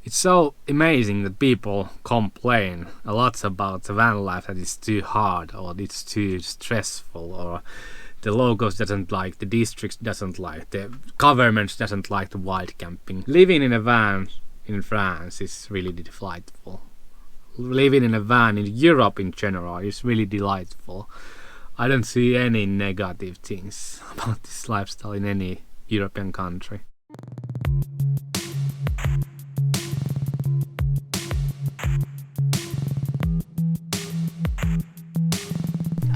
It's so amazing that people complain a lot about the van life, that it's too hard or it's too stressful, or the locals doesn't like, the districts doesn't like, the government doesn't like the wild camping. Living in a van in France is really delightful. Living in a van in Europe in general is really delightful. I don't see any negative things about this lifestyle in any European country.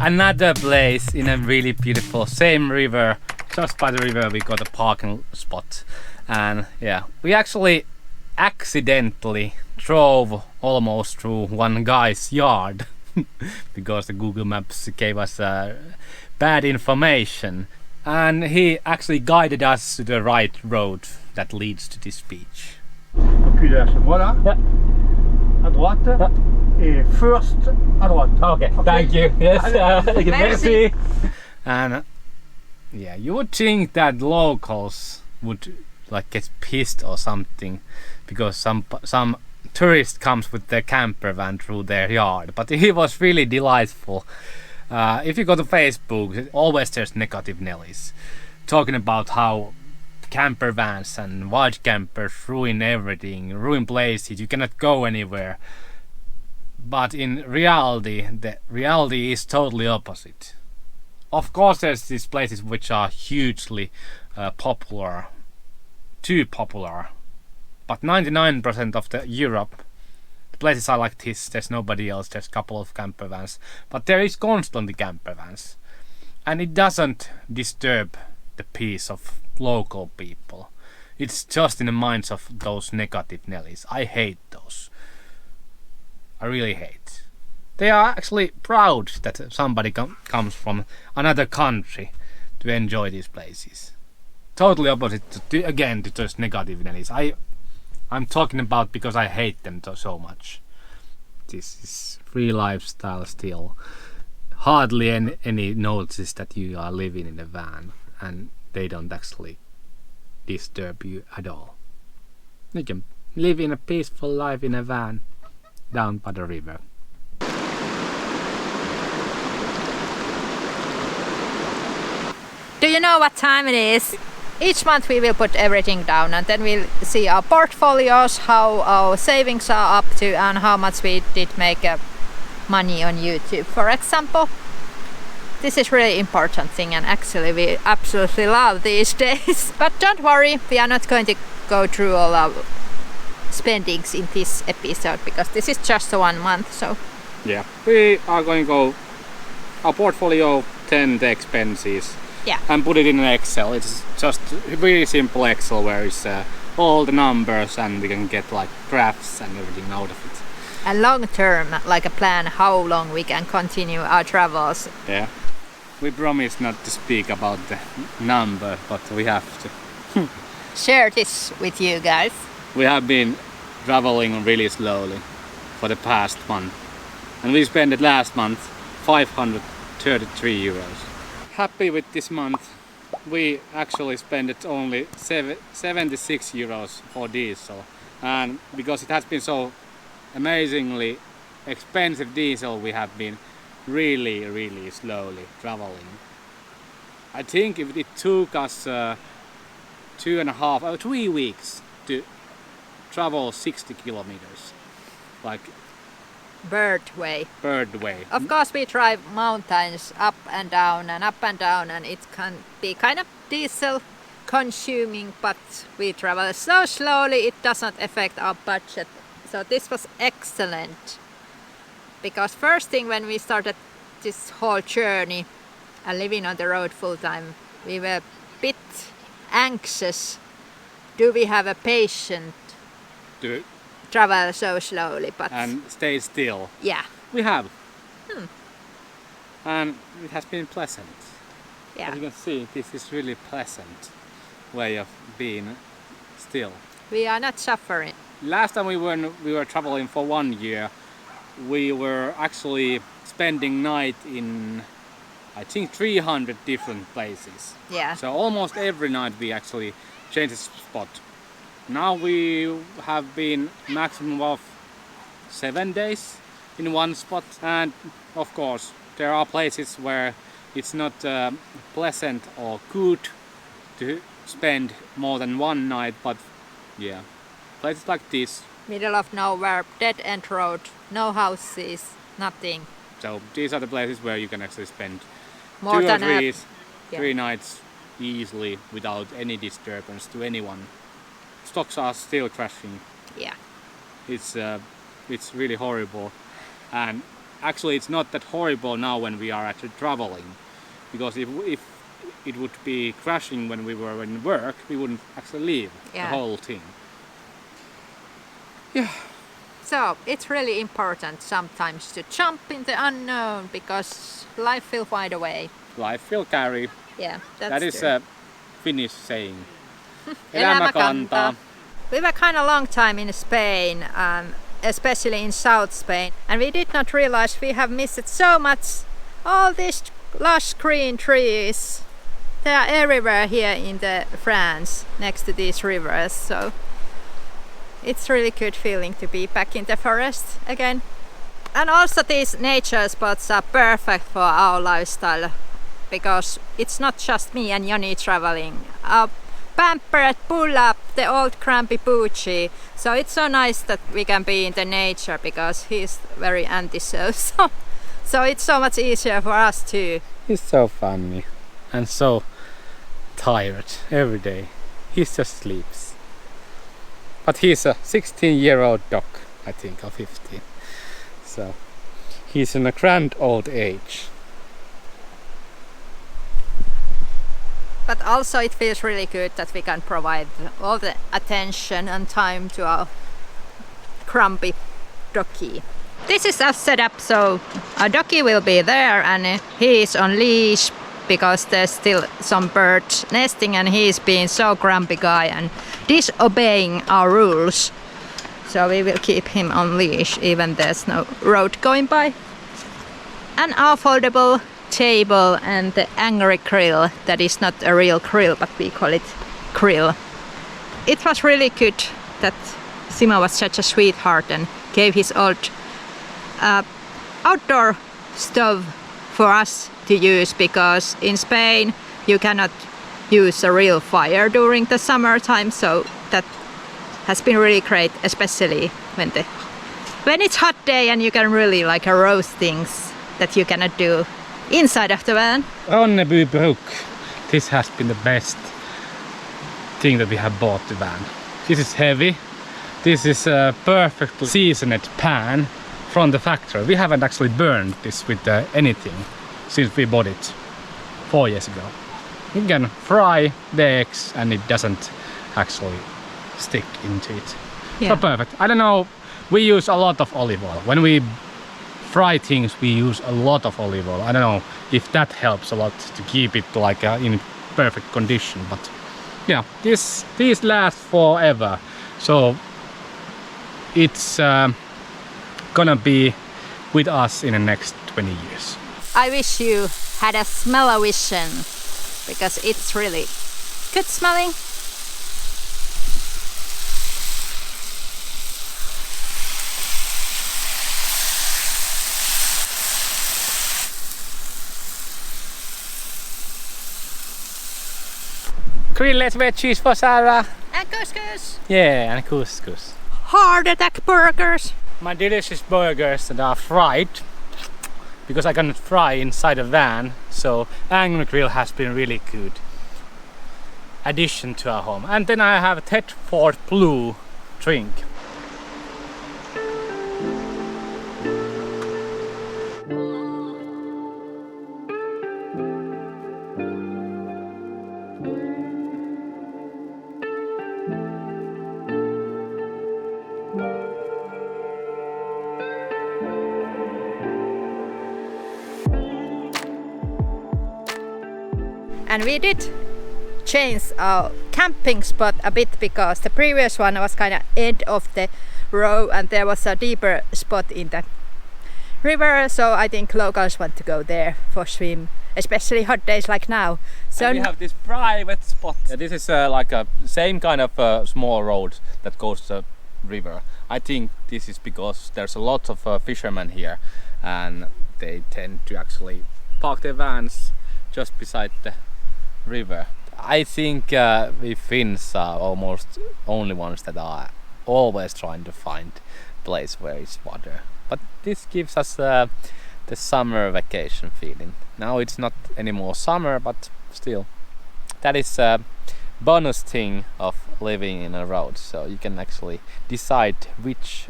Another place in a really beautiful, same river, just by the river we got a parking spot. And yeah, we actually accidentally drove almost through one guy's yard because the Google Maps gave us bad information, and he actually guided us to the right road that leads to this beach. Population, voilà. Yeah. À droite. Yeah. Et first à droite. Okay, thank you. Yes, Merci. And yeah, you would think that locals would like get pissed or something because some tourist comes with their camper van through their yard, but he was really delightful. If you go to Facebook, always there's negative Nellies talking about how camper vans and wild campers ruin everything, ruin places, you cannot go anywhere. But in reality, the reality is totally opposite. Of course there's these places which are hugely popular, too popular, but 99% of the Europe, the places are like this. There's nobody else, there's a couple of camper vans, but there is constantly camper vans, and it doesn't disturb the peace of local people. It's just in the minds of those negative Nellies. I hate those. I really hate. They are actually proud that somebody comes from another country to enjoy these places. Totally opposite to those negative Nellies. I'm talking about because I hate them so much. This is free lifestyle still. Hardly any notices that you are living in a van, and they don't actually disturb you at all. You can live in a peaceful life in a van down by the river. Do you know what time it is? Each month we will put everything down, and then we'll see our portfolios, how our savings are up to, and how much we did make money on YouTube, for example. This is really important thing, and actually we absolutely love these days. But don't worry, we are not going to go through all our spendings in this episode because this is just 1 month. So yeah, we are going to go our portfolio 10 the expenses. Yeah. And put it in an Excel. It's just a really simple Excel where it's all the numbers, and we can get like graphs and everything out of it. And long term, like a plan how long we can continue our travels. Yeah. We promise not to speak about the number, but we have to. Share this with you guys. We have been traveling really slowly for the past month, and we spent it last month 533 euros. Happy with this month. We actually spent only 76 euros for diesel, and because it has been so amazingly expensive diesel, we have been really slowly traveling. I think it took us 2.5 or 3 weeks to travel 60 kilometers, like Bird way. Of course we drive mountains up and down, and it can be kind of diesel consuming, but we travel so slowly it doesn't affect our budget. So this was excellent, because first thing when we started this whole journey and living on the road full time, we were a bit anxious. Do we have a patient to travel so slowly, but and stay still? Yeah, we have. And it has been pleasant. Yeah. As you can see, this is really pleasant way of being still. We are not suffering. Last time we were traveling for 1 year, we were actually spending night in, I think, 300 different places. Yeah. So almost every night we actually changed spot. Now we have been maximum of 7 days in one spot, and of course there are places where it's not pleasant or good to spend more than one night, but yeah, places like this. Middle of nowhere, dead end road, no houses, nothing. So these are the places where you can actually spend More 2 or than 3 nights easily without any disturbance to anyone. Stocks are still crashing. Yeah. It's really horrible, and actually it's not that horrible now when we are actually traveling, because if it would be crashing when we were in work, we wouldn't actually leave the whole thing. Yeah. So it's really important sometimes to jump in the unknown, because life will find a way. Life will carry. Yeah, That is true. a Finnish saying. Elämä kantaa. We were kind of long time in Spain, especially in South Spain, and we did not realize we have missed so much. All these lush green trees, they are everywhere here in the France next to these rivers. So it's really good feeling to be back in the forest again. And also these nature spots are perfect for our lifestyle, because it's not just me and Joni traveling. Our pampered pull up the old grumpy Poochie, so it's so nice that we can be in the nature, because he's very antisocial. So it's so much easier for us too. He's so funny and so tired every day. He just sleeps. But he's a 16-year-old dog, I think, or 15. So he's in a grand old age. But also it feels really good that we can provide all the attention and time to our grumpy doggy. This is us set up, so our doggy will be there, and he is on leash because there's still some birds nesting, and he's being so grumpy guy and disobeying our rules. So we will keep him on leash even there's no road going by. And our foldable table and the angry grill, that is not a real grill, but we call it grill. It was really good that Simo was such a sweetheart and gave his old outdoor stove for us to use, because in Spain you cannot use a real fire during the summertime, so that has been really great, especially when it's hot day and you can really like roast things that you cannot do inside of the van. Ronneby Brook. This has been the best thing that we have bought the van. This is heavy. This is a perfectly seasoned pan from the factory. We haven't actually burned this with anything since we bought it 4 years ago. You can fry the eggs and it doesn't actually stick into it. Yeah. So perfect. I don't know, we use a lot of olive oil. When we fry things, we use a lot of olive oil. I don't know if that helps a lot to keep it like in perfect condition, but yeah, these last forever. So it's gonna be with us in the next 20 years. I wish you had a smell-o-vision, because it's really good smelling. Grilled veggies for Sarah. And couscous. Yeah, and couscous. Heart attack burgers. My delicious burgers that are fried, because I cannot fry inside a van, so Angry Grill has been really good addition to our home. And then I have a Tedford Blue drink. And we did change our camping spot a bit, because the previous one was kind of end of the row and there was a deeper spot in the river, so I think locals want to go there for swim, especially hot days like now. So and we have this private spot. This is like a same kind of small road that goes to the river. I think this is because there's a lot of fishermen here, and they tend to actually park their vans just beside the river. I think we Finns are almost only ones that are always trying to find a place where it's water. But this gives us the summer vacation feeling. Now it's not anymore summer, but still, that is a bonus thing of living in a road. So you can actually decide which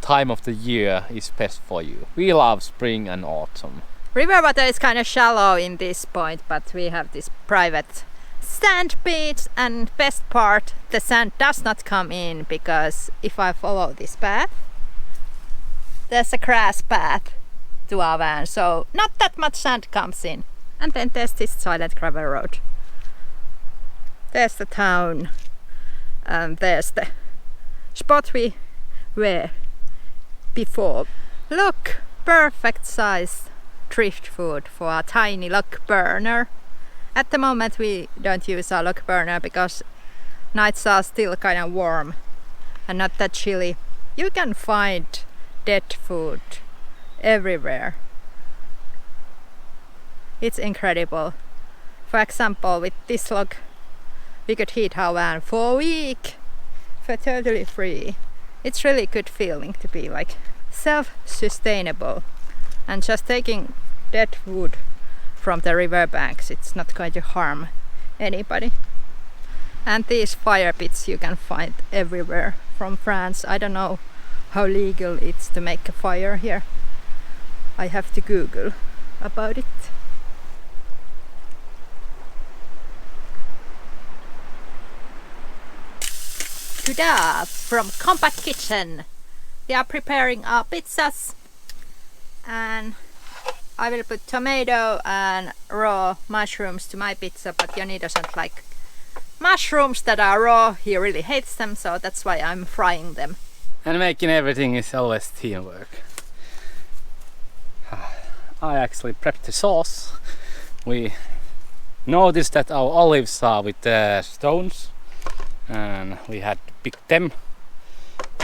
time of the year is best for you. We love spring and autumn. river water is kind of shallow in this point, but we have this private sand beach, and best part, the sand does not come in, because if I follow this path, there's a grass path to our van, so not that much sand comes in. And then there's this silent gravel road. There's the town, and there's the spot we were before. Look, perfect size driftwood for a tiny log burner. At the moment we don't use our log burner because nights are still kind of warm and not that chilly. You can find dead food everywhere. It's incredible. For example, with this log we could heat our van for a week for totally free. It's really good feeling to be like self-sustainable, and just taking dead wood from the river banks, it's not going to harm anybody. And these fire pits you can find everywhere from France. I don't know how legal it's to make a fire here. I have to Google about it. Tada! From Compact Kitchen. We are preparing our pizzas, and I will put tomato and raw mushrooms to my pizza, but Joni doesn't like mushrooms that are raw. He really hates them, so that's why I'm frying them. And making everything is always teamwork. I actually prepped the sauce. We noticed that our olives are with the stones, and we had to pick them.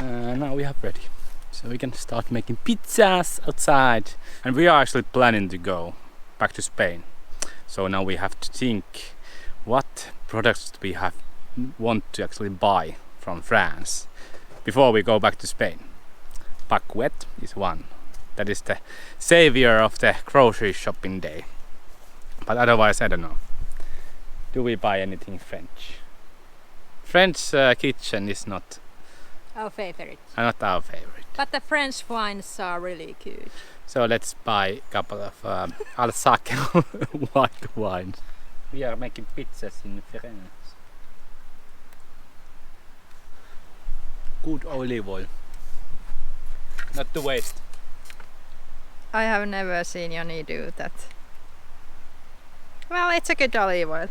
Now we have ready. So we can start making pizzas outside. And we are actually planning to go back to Spain. So now we have to think what products we want to actually buy from France before we go back to Spain. Paquette is one. That is the savior of the grocery shopping day. But otherwise, I don't know. Do we buy anything French? French kitchen is not Our favorite. not our favorite. But the French wines are really good. So let's buy a couple of Alsace white wines. We are making pizzas in France. Good olive oil. Not to waste. I have never seen Joni do that. Well, it's a good olive oil.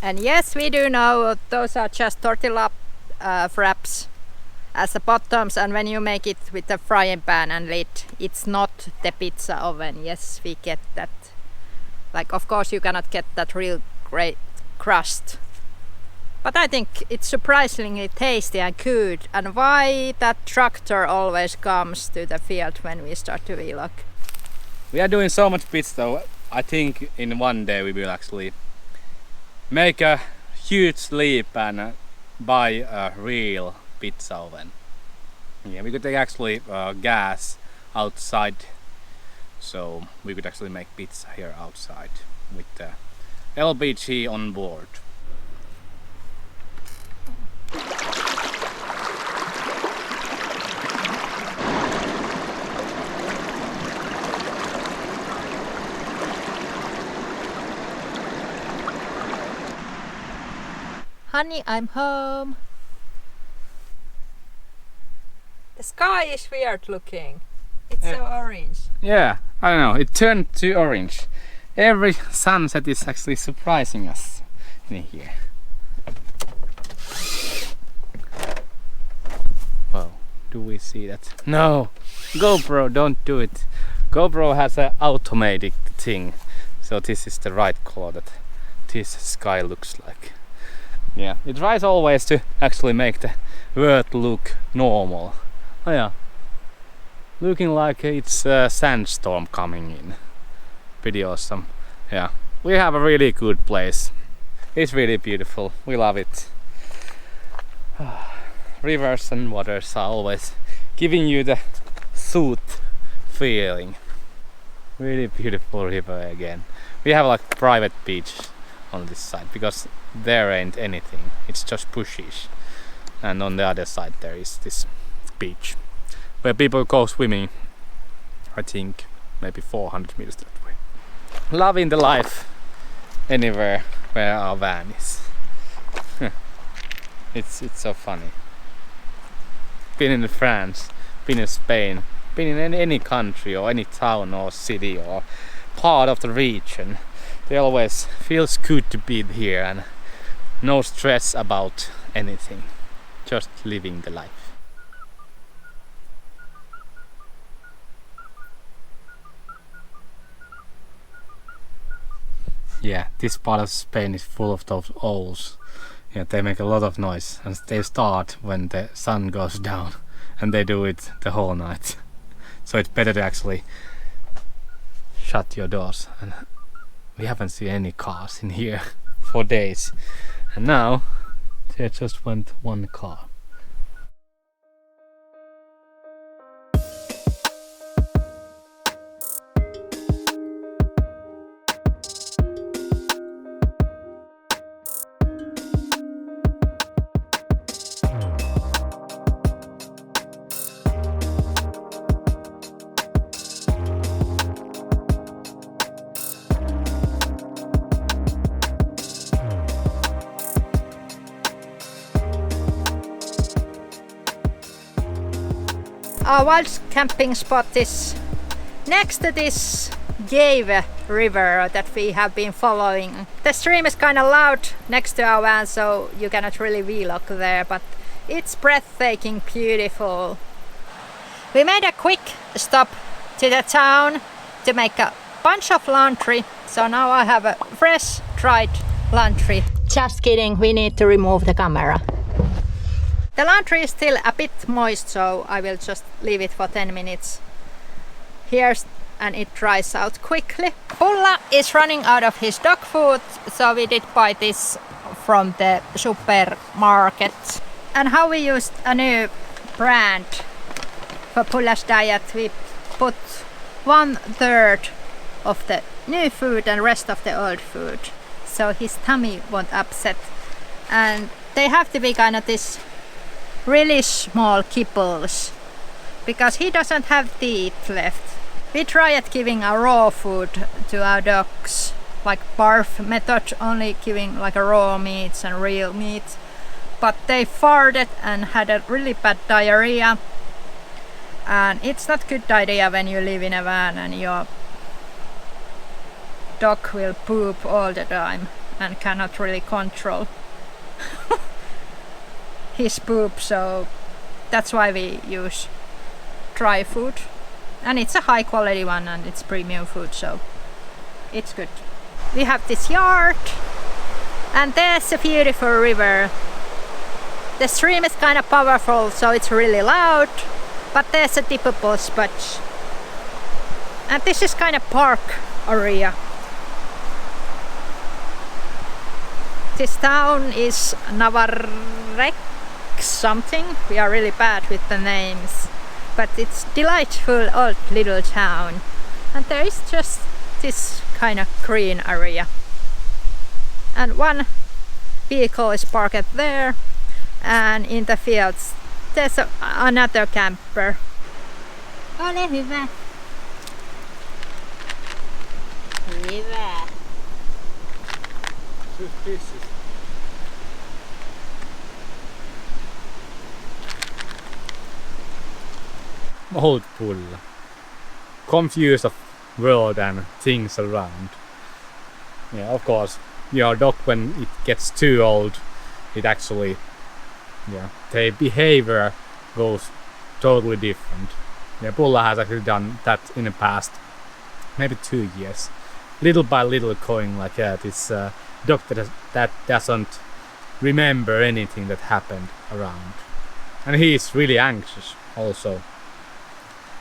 And yes, we do know those are just tortilla wraps as the bottoms, and when you make it with the frying pan and lid, it's not the pizza oven. Yes, we get that. Like, of course you cannot get that real great crust. But I think it's surprisingly tasty and good. And why that tractor always comes to the field when we start to vlog. We are doing so much pizza though. I think in one day we will actually make a huge leap and buy a real pizza oven. Yeah, we could take actually gas outside, so we could actually make pizza here outside with the LPG on board. Honey, I'm home. The sky is weird looking. It's so orange. Yeah, I don't know, it turned to orange. Every sunset is actually surprising us in here. we see that. No! GoPro, don't do it. GoPro has an automatic thing. So this is the right color that this sky looks like. Yeah, it tries always to actually make the world look normal. Oh yeah. Looking like it's a sandstorm coming in. Pretty awesome. Yeah, we have a really good place. It's really beautiful. We love it. Rivers and waters are always giving you the sooth feeling. Really beautiful river again. We have like private beach on this side because there ain't anything. It's just bushes. And on the other side there is this beach where people go swimming. I think maybe 400 meters that way. Loving the life anywhere where our van is. It's so funny. Been in France, been in Spain, been in any country or any town or city or part of the region. It always feels good to be here and no stress about anything. Just living the life. Yeah, this part of Spain is full of those owls. Yeah, they make a lot of noise and they start when the sun goes down and they do it the whole night. So it's better to actually shut your doors. And we haven't seen any cars in here for days. And now there just went one car. Our wild camping spot is next to this Gave river that we have been following. The stream is kind of loud next to our van, so you cannot really vlog there, but it's breathtaking beautiful. We made a quick stop to the town to make a bunch of laundry, so now I have a fresh dried laundry. Just kidding, we need to remove the camera. The laundry is still a bit moist, so I will just leave it for 10 minutes here and it dries out quickly. Pulla is running out of his dog food, so we did buy this from the supermarket. And how we used a new brand for Pulla's diet, we put 1/3 of the new food and rest of the old food, so his tummy won't upset. And they have to be kind of this really small kibbles because he doesn't have teeth left. We try at giving a raw food to our dogs, like barf method, only giving like a raw meats and real meat, but they farted and had a really bad diarrhea, and it's not good idea when you live in a van and your dog will poop all the time and cannot really control his poop, so that's why we use dry food, and it's a high quality one and it's premium food, so it's good. We have this yard and there's a beautiful river. The stream is kind of powerful, so it's really loud, but there's a dippable spot, and this is kind of park area. This town is Navarrek something. We are really bad with the names, but it's delightful old little town, and there is just this kind of green area, and one vehicle is parked there, and in the fields there's another camper. Ole hyvä. Hyvä. Old Pulla. Confused of world and things around. Yeah, of course, your dog, when it gets too old, it actually, yeah, their behavior goes totally different. Yeah, Pulla has actually done that in the past, maybe 2 years, little by little, going like this doctor that doesn't remember anything that happened around, and he's really anxious also.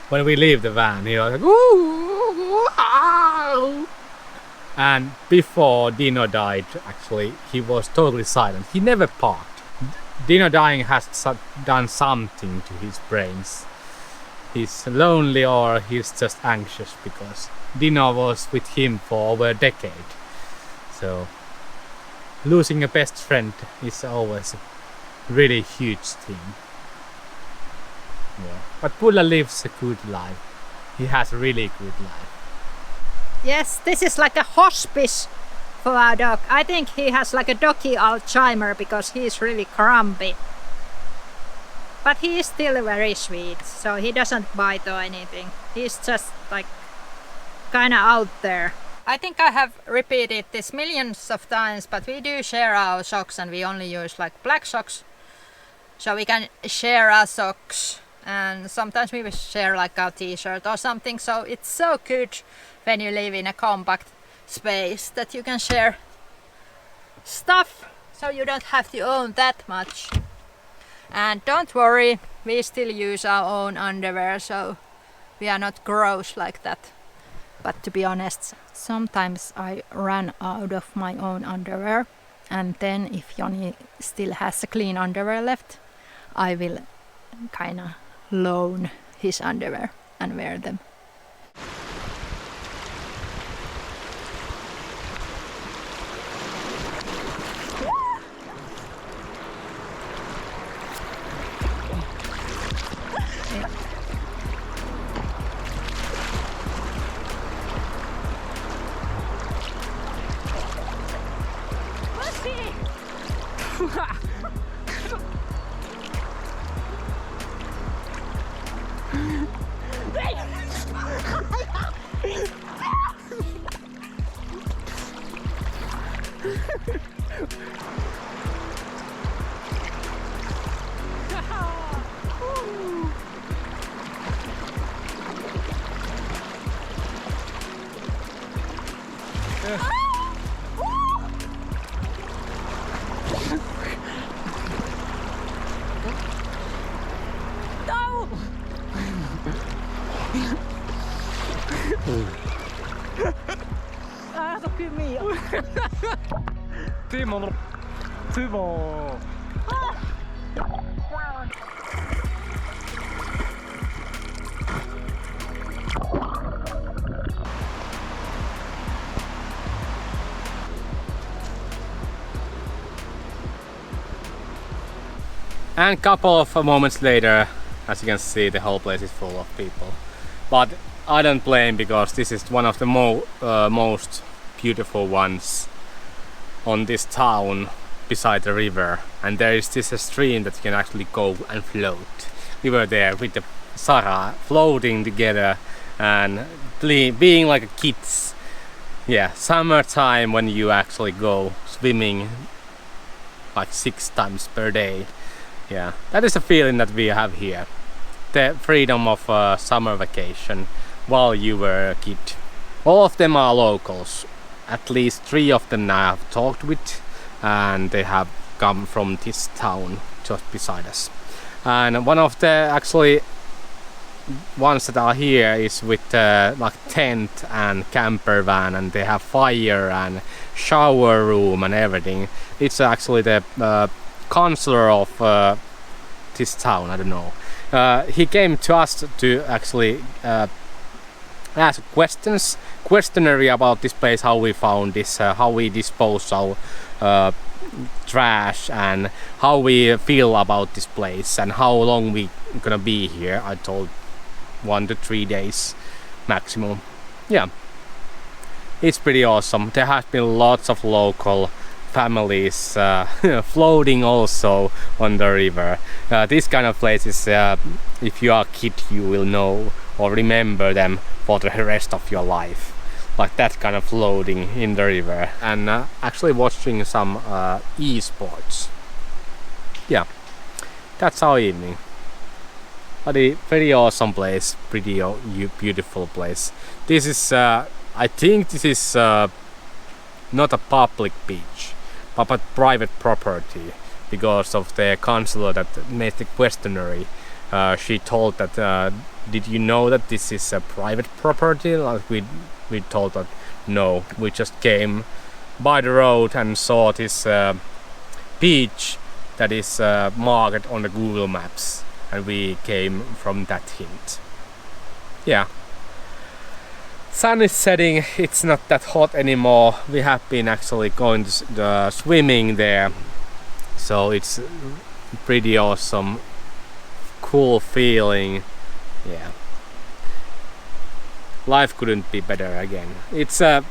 When we leave the van, he was like, ooh, ow. And before Dino died, actually, he was totally silent. He never barked. Dino dying has done something to his brains. He's lonely or he's just anxious because Dino was with him for over a decade. So losing a best friend is always a really huge thing. Yeah. But Pulla lives a good life. He has a really good life. Yes, this is like a hospice for our dog. I think he has like a doggy Alzheimer because he's really grumpy. But he is still very sweet, so he doesn't bite or anything. He's just like kinda out there. I think I have repeated this millions of times, but we do share our socks and we only use like black socks. So we can share our socks. And sometimes we share like our t-shirt or something, so it's so good when you live in a compact space that you can share stuff, so you don't have to own that much. And don't worry, we still use our own underwear, so we are not gross like that. But to be honest, sometimes I run out of my own underwear, and then if Joni still has a clean underwear left, I will kinda loan his underwear and wear them. Timo. And couple of moments later, as you can see, the whole place is full of people. But I don't blame, because this is one of the most beautiful ones on this town beside the river. And there is this stream that you can actually go and float. We were there with the Sarah floating together and being like kids. Yeah, summertime when you actually go swimming like 6 times per day. Yeah, that is a feeling that we have here. The freedom of a summer vacation while you were a kid. All of them are locals. At least 3 of them I have talked with, and they have come from this town just beside us. And one of the actually ones that are here is with like tent and camper van, and they have fire and shower room and everything. It's actually the counselor of this town, I don't know. He came to us to actually ask questionnaire about this place, how we found this, how we dispose our trash, and how we feel about this place, and how long we gonna be here. I told 1 to 3 days maximum. Yeah, it's pretty awesome. There has been lots of local families floating also on the river. This kind of places, if you are a kid, you will know or remember them for the rest of your life. Like that kind of floating in the river, and actually watching some esports. Yeah, that's our evening. But a pretty awesome place, pretty beautiful place. This is, I think this is not a public beach, but a private property because of the counselor that made the questionnaire. She told that, did you know that this is a private property? Like we told that no, we just came by the road and saw this beach that is marked on the Google Maps, and we came from that hint. Yeah. Sun is setting, it's not that hot anymore. We have been actually going to swimming there, so it's pretty awesome, cool feeling. Yeah, life couldn't be better again. It's a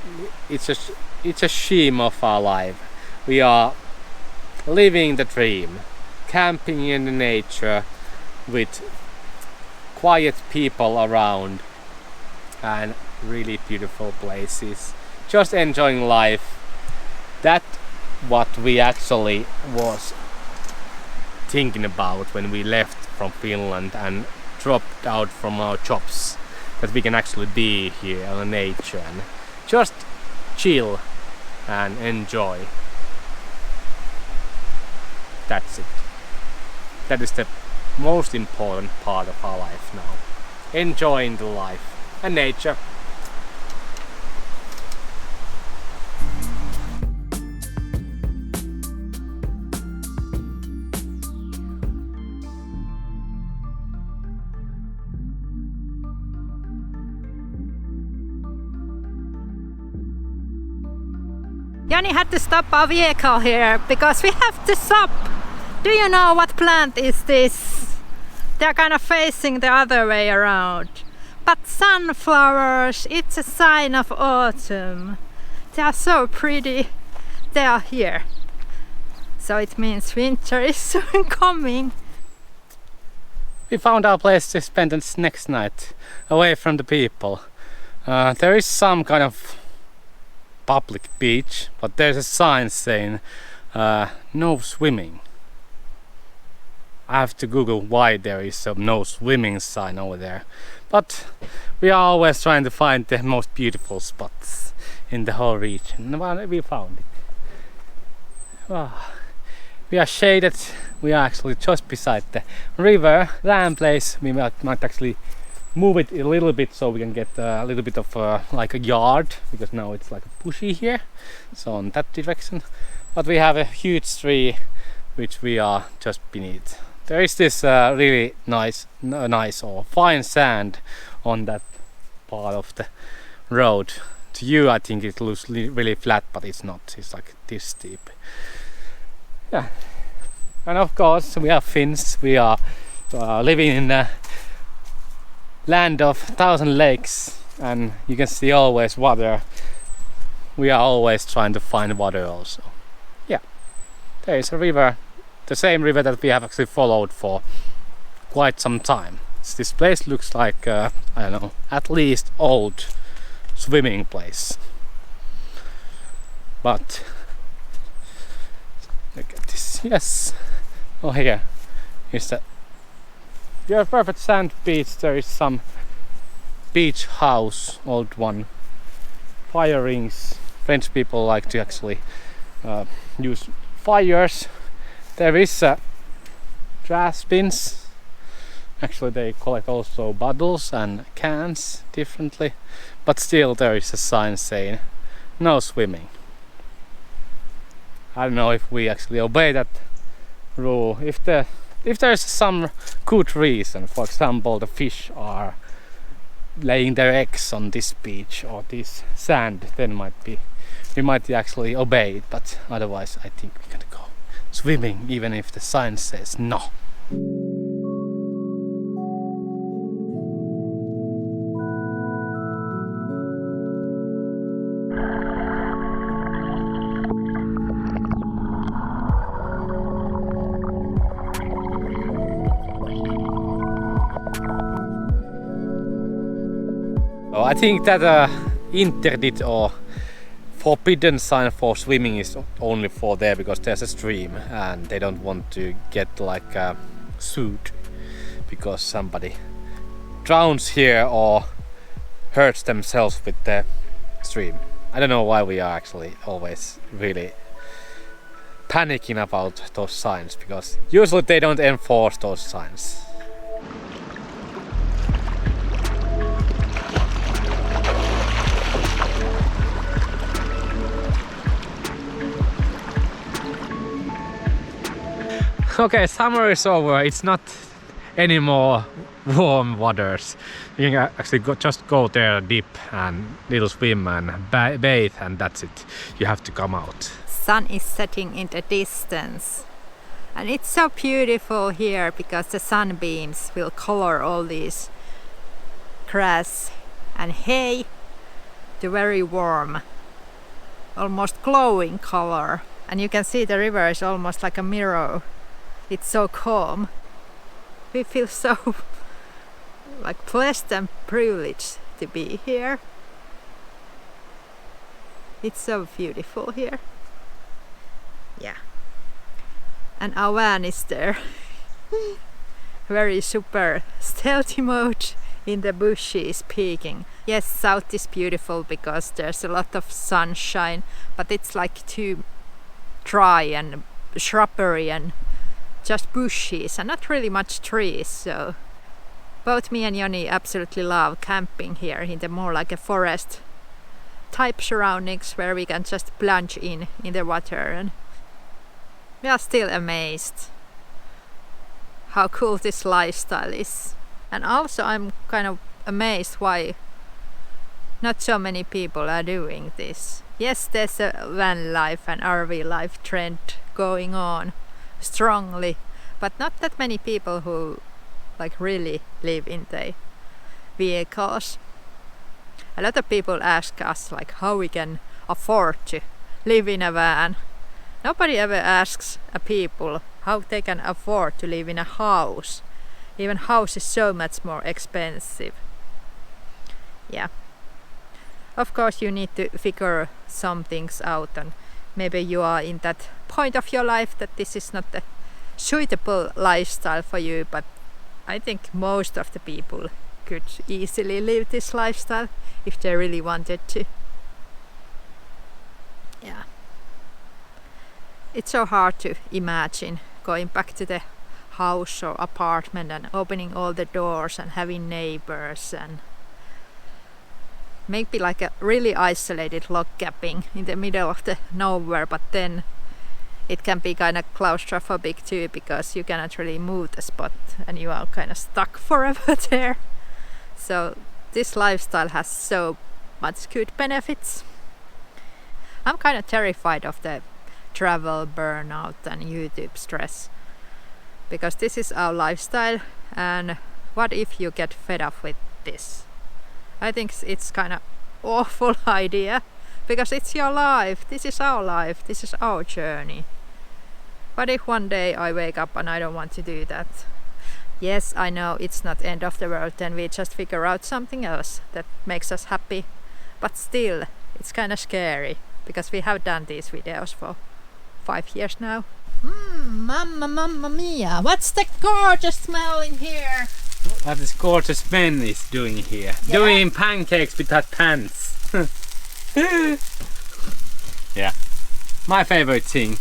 shame of our life. We are living the dream, camping in the nature with quiet people around and really beautiful places, just enjoying life. That what we actually was thinking about when we left from Finland and dropped out from our jobs, that we can actually be here in nature and just chill and enjoy. That's it. That is the most important part of our life now. Enjoying the life and nature. Jani had to stop our vehicle here because we have to stop. Do you know what plant is this? They're kind of facing the other way around. But sunflowers, it's a sign of autumn. They are so pretty. They are here. So it means winter is soon coming. We found our place to spend this next night away from the people. There is some kind of public beach, but there's a sign saying no swimming. I have to Google why there is a no swimming sign over there, but we are always trying to find the most beautiful spots in the whole region. Well, we found it. Oh, we are shaded. We are actually just beside the river. Land place. We might actually move it a little bit so we can get a little bit of like a yard, because now it's like bushy here, so on that direction. But we have a huge tree which we are just beneath. There is this really nice or fine sand on that part of the road. To you I think it looks really flat, but it's not. It's like this steep. Yeah. And of course we are Finns. We are living in the land of 1,000 lakes, and you can see always water. We are always trying to find water also. Yeah, there is a river, the same river that we have actually followed for quite some time. This place looks like I don't know, at least old swimming place. But look at this. Yes. Oh, here is the perfect sand beach. There is some beach house, old one. Fire rings. French people like to actually use fires. There is trash bins. Actually they collect also bottles and cans differently, but still there is a sign saying no swimming. I don't know if we actually obey that rule. If there's some good reason, for example the fish are laying their eggs on this beach or this sand, then we might actually obey it, but otherwise I think we can go swimming even if the sign says no. I think that interdict or forbidden sign for swimming is only for there because there's a stream and they don't want to get like sued because somebody drowns here or hurts themselves with the stream. I don't know why we are actually always really panicking about those signs, because usually they don't enforce those signs. Okay, summer is over. It's not anymore warm waters. You can actually just go there, dip and little swim and bathe, and that's it. You have to come out. Sun is setting in the distance, and it's so beautiful here because the sunbeams will color all these grass and hay to very warm, almost glowing color. And you can see the river is almost like a mirror. It's so calm. We feel so like blessed and privileged to be here. It's so beautiful here. Yeah. And our van is there. Very super stealthy mode in the bushes peeking. Yes, south is beautiful because there's a lot of sunshine, but it's like too dry and shrubbery and just bushes and not really much trees. So both me and Joni absolutely love camping here in the more like a forest type surroundings where we can just plunge in the water, and we are still amazed how cool this lifestyle is. And also I'm kind of amazed why not so many people are doing this. Yes, there's a van life and RV life trend going on strongly, but not that many people who like really live in their vehicles. A lot of people ask us like how we can afford to live in a van. Nobody ever asks a people how they can afford to live in a house. Even house is so much more expensive. Yeah. Of course you need to figure some things out, and maybe you are in that point of your life that this is not the suitable lifestyle for you, but I think most of the people could easily live this lifestyle if they really wanted to. Yeah. It's so hard to imagine going back to the house or apartment and opening all the doors and having neighbors and maybe like a really isolated log cabin in the middle of the nowhere, but then it can be kind of claustrophobic too because you cannot really move the spot and you are kind of stuck forever there. So this lifestyle has so much good benefits. I'm kind of terrified of the travel burnout and YouTube stress because this is our lifestyle, and what if you get fed up with this? I think it's kind of awful idea because it's your life, this is our life, this is our journey. What if one day I wake up and I don't want to do that? Yes, I know it's not end of the world, then we just figure out something else that makes us happy, but still it's kind of scary because we have done these videos for 5 years now. Mamma mia, what's the gorgeous smell in here? What this gorgeous man is doing here. Yeah. Doing pancakes without pants. Yeah. My favorite thing.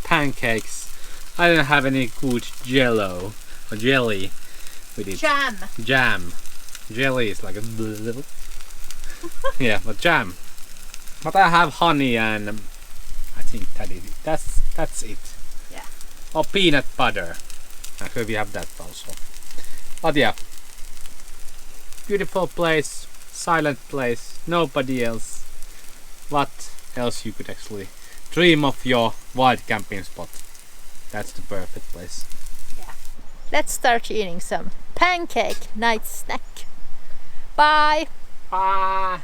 Pancakes. I don't have any good jello or jelly with it. Jam. Jelly is like a yeah, but jam. But I have honey and I think that is it. That's it. Yeah. Or peanut butter. Actually we have that also. But yeah, beautiful place, silent place, nobody else. What else you could actually dream of your wild camping spot? That's the perfect place. Yeah. Let's start eating some pancake night snack. Bye! Bye!